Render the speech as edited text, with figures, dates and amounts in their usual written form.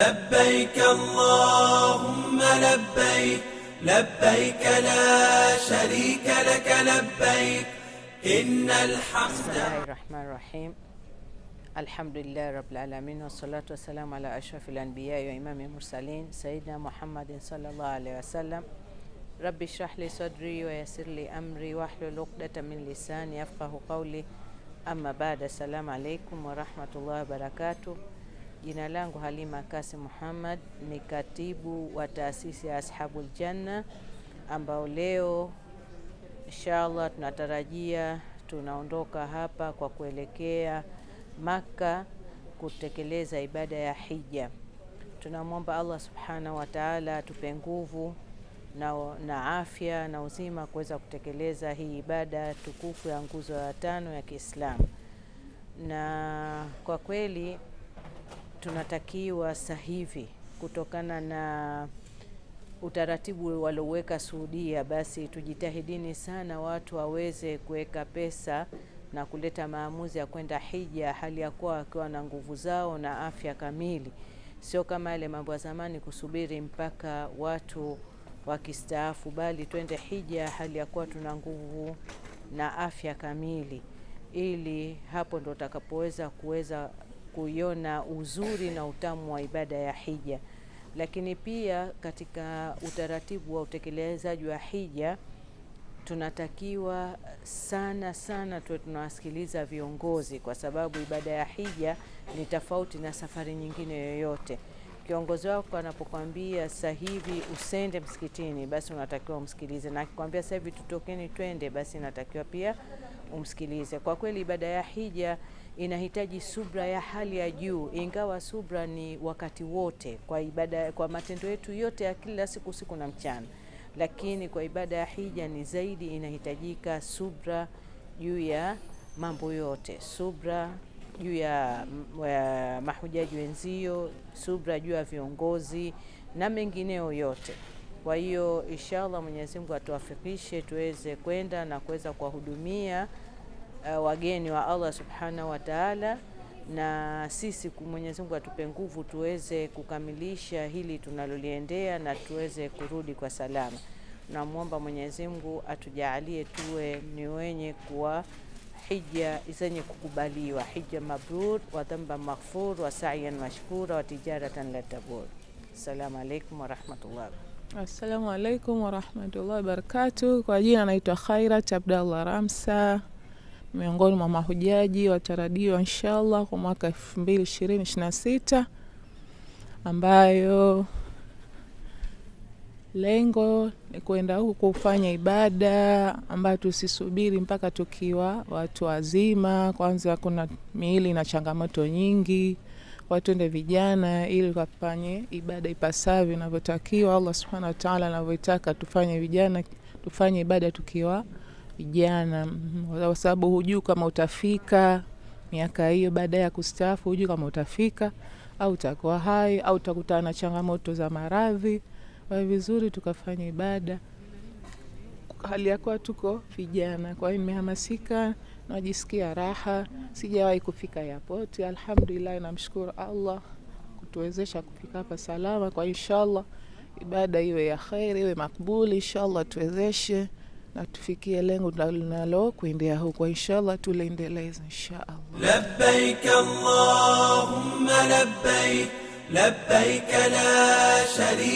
لبيك اللهم لبيك لبيك لا شريك لك لبيك إن الحمد. بسم الله الرحمن الرحيم. الحمد لله رب العالمين والصلاة والسلام على أشرف الأنبياء وإمام المرسلين سيدنا محمد صلى الله عليه وسلم. رب اشرح لي صدري ويسر لي أمري واحلل عقدة من لساني يفقهوا قولي. Amma baada, assalamu alaikum warahmatullahi wabarakatuh. Jina langu Halima Kasim Muhammad, ni katibu wa taasisi ya Ashabul Janna, ambao leo inshallah tunatarajia tunaondoka hapa kwa kuelekea Maka kutekeleza ibada ya hija. Tunamwomba Allah subhanahu wa ta'ala atupe nguvu na afya na uzima kuweza kutekeleza hii ibada tukufu ya nguzo ya 5 ya Kiislamu. Na kwa kweli tunatakiwa sahivi, kutokana na utaratibu walioweka Saudia, basi tujitahidini sana watu waweze kuweka pesa na kuleta maamuzi ya kwenda hija hali ya kuwa wakiwa na nguvu zao na afya kamili. Sio kama ile mambo ya zamani kusubiri mpaka watu wakistaafu, bali twende hija hali ya kuwa tuna nguvu na afya kamili, ili hapo ndo utakapoweza kuiona uzuri na utamu wa ibada ya hija. Lakini pia katika utaratibu wa utekelezaji wa hija tunatakiwa sana tuwe tunawasikiliza viongozi, kwa sababu ibada ya hija ni tofauti na safari nyingine yoyote. Kiongozi wako anapokuambia sasa hivi usende msikitini, basi unatakiwa umsikilize, na akikwambia sasa hivi tutokeni twende, basi inatakiwa pia umsikilize. Kwa kweli ibada ya hija inahitaji subra ya hali ya juu, ingawa subra ni wakati wote kwa ibada, kwa matendo yetu yote ya kila siku, usiku na mchana, lakini kwa ibada ya hija ni zaidi inahitajika subra juu ya mambo yote, subra juu ya mahujaji wenzio, subra juu ya viongozi na mengineo yote. Kwa hiyo inshallah Mwenyezi Mungu atuwafikishe tuweze kwenda na kuweza kuwahudumia wageni wa Allah subhanahu wa ta'ala, na sisi Mwenyezi Mungu atupe nguvu tuweze kukamilisha hili tunaloliendea na tuweze kurudi kwa salama. Namuomba Mwenyezi Mungu atujalie tuwe ni wenye kuwa hija zenye kukubaliwa, hija mabrur wa dhanba maghfur wa sa'yan mashkura wa tijaratan la tabur. Assalamu alaikum warahmatullahi. Assalamu alaikum warahmatullahi wabarakatuh. Kwa jina naitwa Khairat Abdallah Ramsa, miongoni mwa mahujaji watarajiwa inshallah kwa mwaka 2026, ambayo lengo ni kwenda huko kufanya ibada ambayo tusisubiri mpaka tukiwa watu wazima. Kwanza kuna miili na changamoto nyingi, watu ndio vijana, ili wafanye ibada ipasavyo inavyotakiwa Allah subhanahu wa ta'ala anavyotaka tufanye vijana, tufanye ibada tukiwa vijana, kwa sababu hujui kama utafika miaka hiyo baada ya kustaafu, hujui kama utafika au utakuwa hai au utakutana na changamoto za maradhi. Kwa vizuri tukafanya ibada hali ya kuwa tuko vijana. Kwa hiyo nimehamasika, najisikia raha. Sijawahi kufika airport, alhamdulillah, namshukuru Allah kutuwezesha kufika hapa salama. Kwa inshallah ibada iwe ya khair, iwe makbuli, inshallah tuwezeshe na tufikie lengo tunalo kuendea huko, inshallah tuliendeleze inshallah. لبيك اللهم لبيك لبيك لا شريك